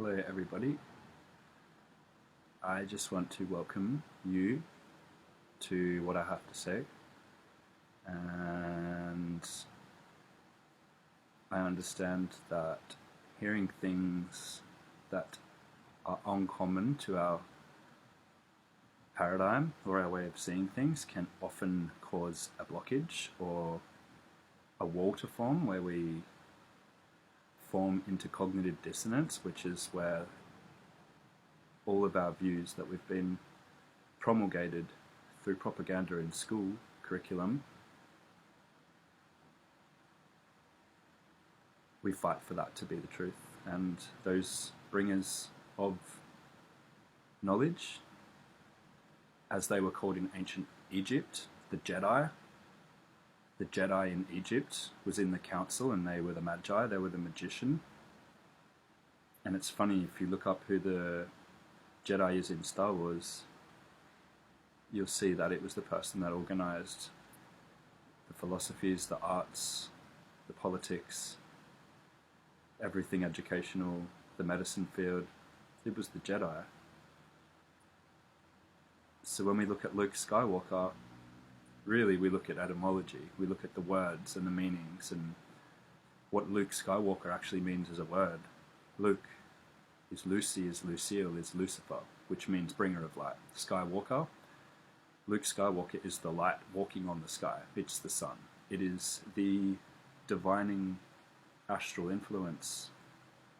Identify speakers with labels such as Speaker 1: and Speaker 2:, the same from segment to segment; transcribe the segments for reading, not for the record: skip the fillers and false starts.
Speaker 1: Hello, everybody. I just want to welcome you to what I have to say. And I understand that hearing things that are uncommon to our paradigm or our way of seeing things can often cause a blockage or a wall to form where we form into cognitive dissonance, which is where all of our views that we've been promulgated through propaganda in school curriculum, we fight for that to be the truth. And those bringers of knowledge, as they were called in ancient Egypt, the Jedi in Egypt was in the council, and they were the Magi, they were the magician. And it's funny, if you look up who the Jedi is in Star Wars, you'll see that it was the person that organized the philosophies, the arts, the politics, everything educational, the medicine field. It was the Jedi. So when we look at Luke Skywalker, really we look at etymology, we look at the words and the meanings, and what Luke Skywalker actually means as a word. Luke is Lucy, is Lucille, is Lucifer, which means bringer of light. Skywalker, Luke Skywalker is the light walking on the sky. It's the sun. It is the divining astral influence,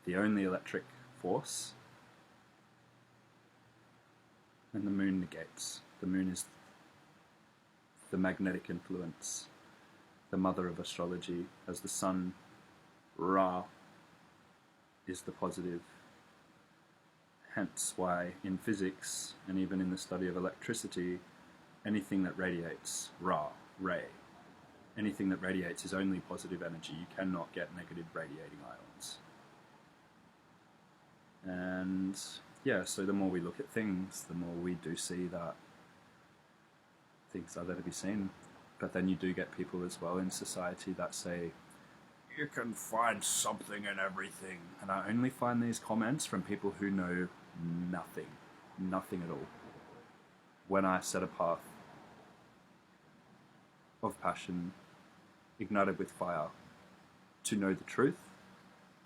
Speaker 1: the only electric force. And the moon negates. The moon is the magnetic influence, the mother of astrology, as the sun, Ra, is the positive. Hence why in physics, and even in the study of electricity, anything that radiates, Ra, ray, anything that radiates is only positive energy. You cannot get negative radiating ions. And yeah, so the more we look at things, the more we do see that things are there to be seen. But then you do get people as well in society that say, you can find something in everything. And I only find these comments from people who know nothing at all. When I set a path of passion, ignited with fire, to know the truth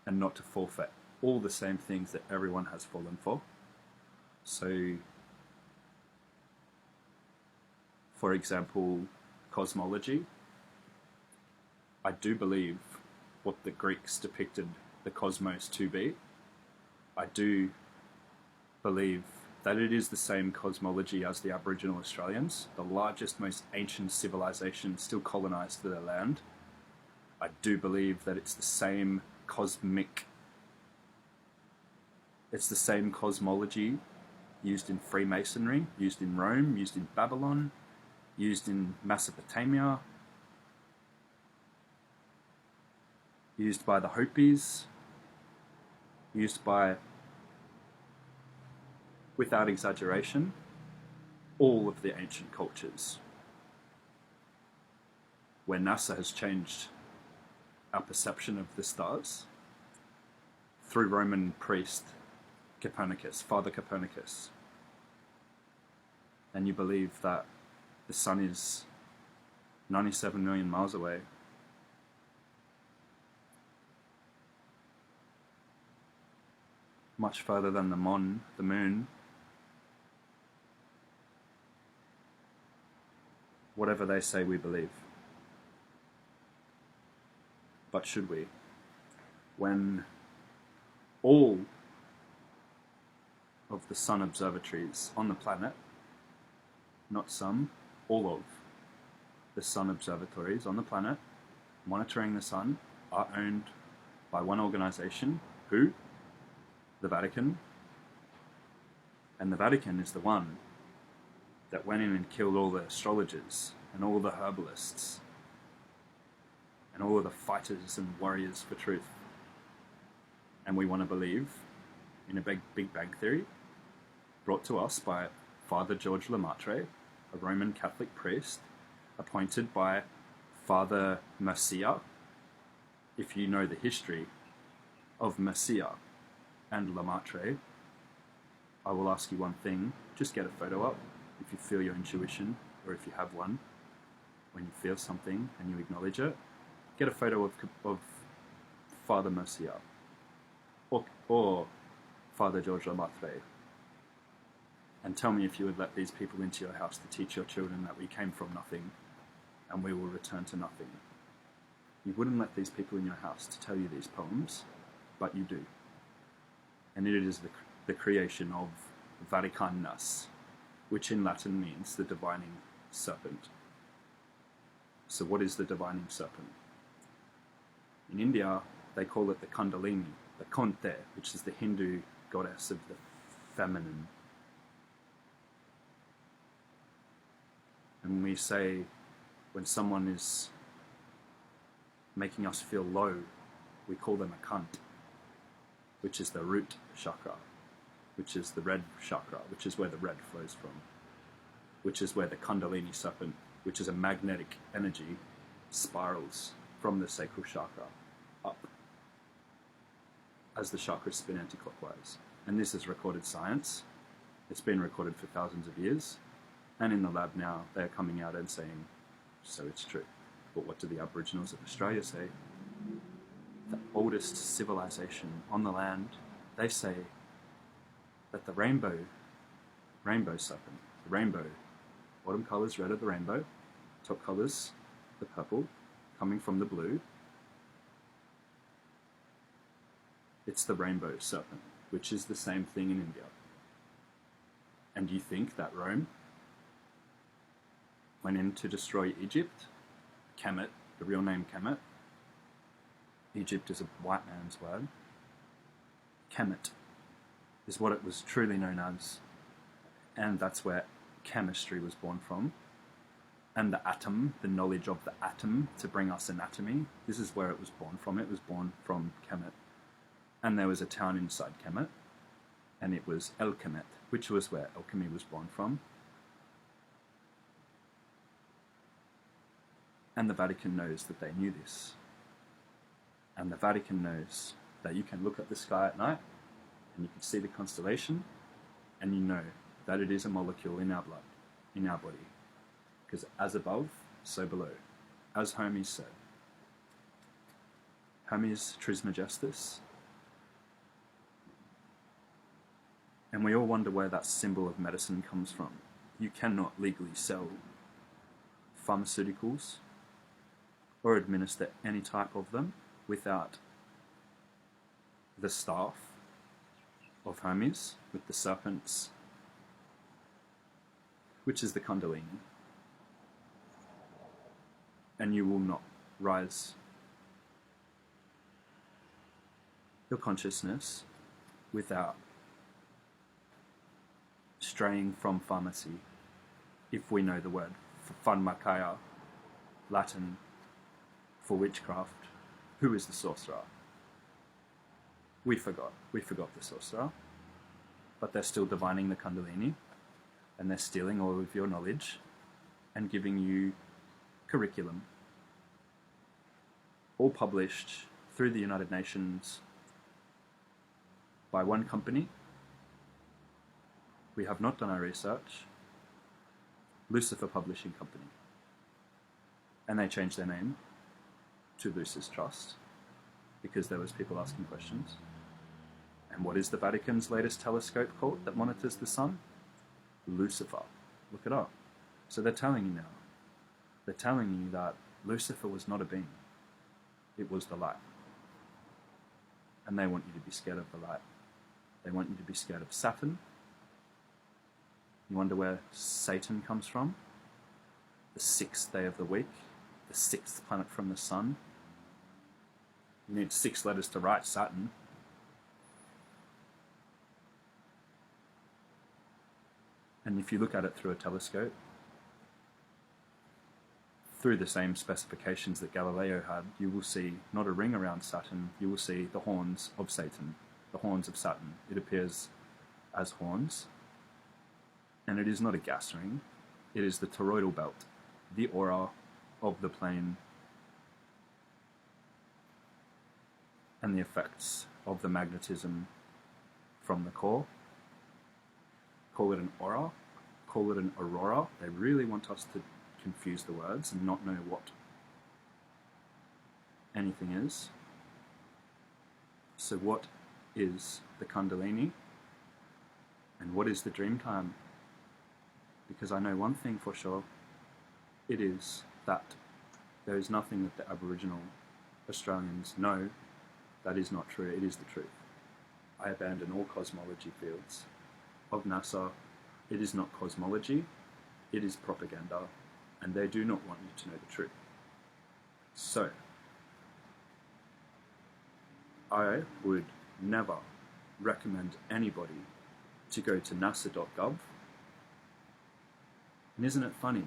Speaker 1: and not to fall for all the same things that everyone has fallen for. So, for example, cosmology. I do believe what the Greeks depicted the cosmos to be. I do believe that it is the same cosmology as the Aboriginal Australians, the largest, most ancient civilization still colonized their land. I do believe that it's the same cosmology used in Freemasonry, used in Rome, used in Babylon, used in Mesopotamia, used by the Hopis, used by, without exaggeration, all of the ancient cultures. Where NASA has changed our perception of the stars through Roman priest Copernicus, Father Copernicus. And you believe that the sun is 97 million miles away. Much further than the moon. Whatever they say, we believe. But should we? When all of the sun observatories on the planet, not some, all of the sun observatories on the planet monitoring the sun are owned by one organization, who? The Vatican. And the Vatican is the one that went in and killed all the astrologers and all the herbalists and all of the fighters and warriors for truth. And we want to believe in a Big Bang Theory brought to us by Father George Lemaitre, a Roman Catholic priest appointed by Father Messiah. If you know the history of Messiah and Lemaitre, I will ask you one thing. Just get a photo up if you feel your intuition, or if you have one, when you feel something and you acknowledge it. Get a photo of Father Mercier or Father George Lemaitre, and tell me if you would let these people into your house to teach your children that we came from nothing and we will return to nothing. You wouldn't let these people in your house to tell you these poems, but you do. And it is the creation of Vaticanus, which in Latin means the divining serpent. So what is the divining serpent? In India, they call it the Kundalini, the Conte, which is the Hindu goddess of the feminine. And we say, when someone is making us feel low, we call them a cunt, which is the root chakra, which is the red chakra, which is where the red flows from, which is where the Kundalini serpent, which is a magnetic energy, spirals from the sacral chakra up as the chakras spin anti-clockwise. And this is recorded science. It's been recorded for thousands of years. And in the lab now, they're coming out and saying, so it's true. But what do the Aboriginals of Australia say? The oldest civilization on the land, they say that the rainbow serpent, the rainbow, bottom colours red of the rainbow, top colours the purple, coming from the blue, it's the rainbow serpent, which is the same thing in India. And you think that Rome went in to destroy Egypt? Kemet, the real name Kemet. Egypt is a white man's word. Kemet is what it was truly known as. And that's where chemistry was born from. And the atom, the knowledge of the atom to bring us anatomy, this is where it was born from. It was born from Kemet. And there was a town inside Kemet, and it was El Kemet, which was where alchemy was born from. And the Vatican knows that they knew this. And the Vatican knows that you can look at the sky at night, and you can see the constellation, and you know that it is a molecule in our blood, in our body. Because as above, so below. As Hermes said. Hermes Trismegistus. And we all wonder where that symbol of medicine comes from. You cannot legally sell pharmaceuticals or administer any type of them without the staff of Hermes with the serpents, which is the Kundalini. And you will not rise your consciousness without straying from pharmacy, if we know the word pharmakeia, Latin for witchcraft. Who is the sorcerer? We forgot the sorcerer, but they're still divining the Kundalini, and they're stealing all of your knowledge and giving you curriculum, all published through the United Nations by one company. We have not done our research. Lucifer Publishing Company. And they changed their name to Lucis Trust because there was people asking questions. And what is the Vatican's latest telescope called that monitors the sun? Lucifer. Look it up. So they're telling you now. They're telling you that Lucifer was not a being. It was the light. And they want you to be scared of the light. They want you to be scared of Saturn. You wonder where Satan comes from? The sixth day of the week, the sixth planet from the sun. You need 6 letters to write Saturn. And if you look at it through a telescope, through the same specifications that Galileo had, you will see not a ring around Saturn, you will see the horns of Satan, the horns of Saturn. It appears as horns. And it is not a gas ring, it is the toroidal belt, the aura of the plane, and the effects of the magnetism from the core. Call it an aura, call it an aurora. They really want us to confuse the words and not know what anything is. So what is the Kundalini? And what is the dream time? Because I know one thing for sure, it is that there is nothing that the Aboriginal Australians know that is not true. It is the truth. I abandon all cosmology fields of NASA. It is not cosmology, it is propaganda, and they do not want you to know the truth. So, I would never recommend anybody to go to nasa.gov. And isn't it funny?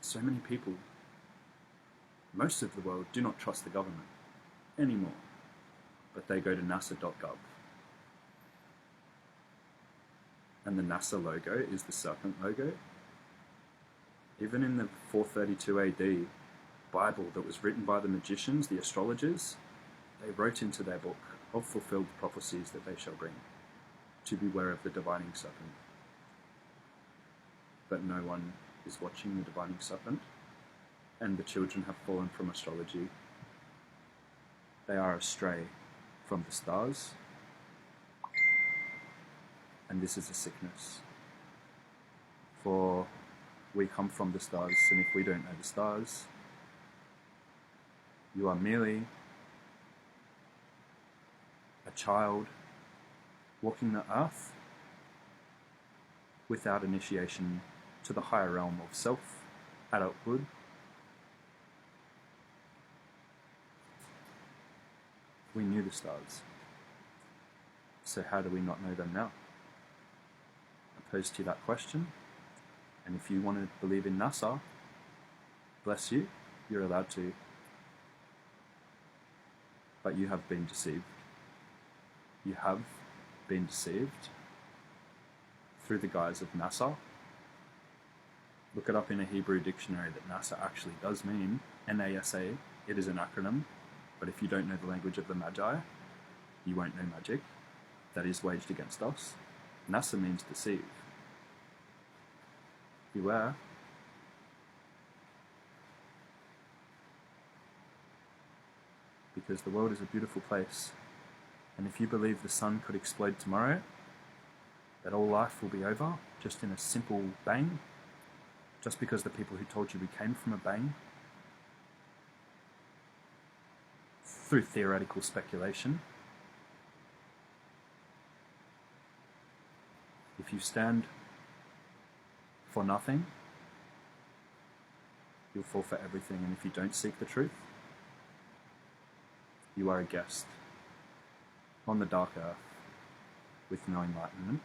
Speaker 1: So many people, most of the world, do not trust the government anymore, but they go to nasa.gov. And the NASA logo is the serpent logo. Even in the 432 AD Bible that was written by the magicians, the astrologers, they wrote into their book of fulfilled prophecies that they shall bring, to beware of the divining serpent. But no one is watching the divining serpent, and the children have fallen from astrology. They are astray from the stars, and this is a sickness. For we come from the stars, and if we don't know the stars, you are merely a child walking the earth without initiation to the higher realm of self, adulthood. We knew the stars, so how do we not know them now? I pose to you that question, and if you want to believe in NASA, bless you, you're allowed to. But you have been deceived. You have been deceived through the guise of NASA. Look it up in a Hebrew dictionary that NASA actually does mean NASA. It is an acronym, but if you don't know the language of the Magi, you won't know magic that is waged against us. NASA means deceive. Beware. Because the world is a beautiful place, and if you believe the sun could explode tomorrow, that all life will be over, just in a simple bang, just because the people who told you we came from a bang, through theoretical speculation, if you stand for nothing, you'll fall for everything, and if you don't seek the truth, you are a guest on the dark earth with no enlightenment.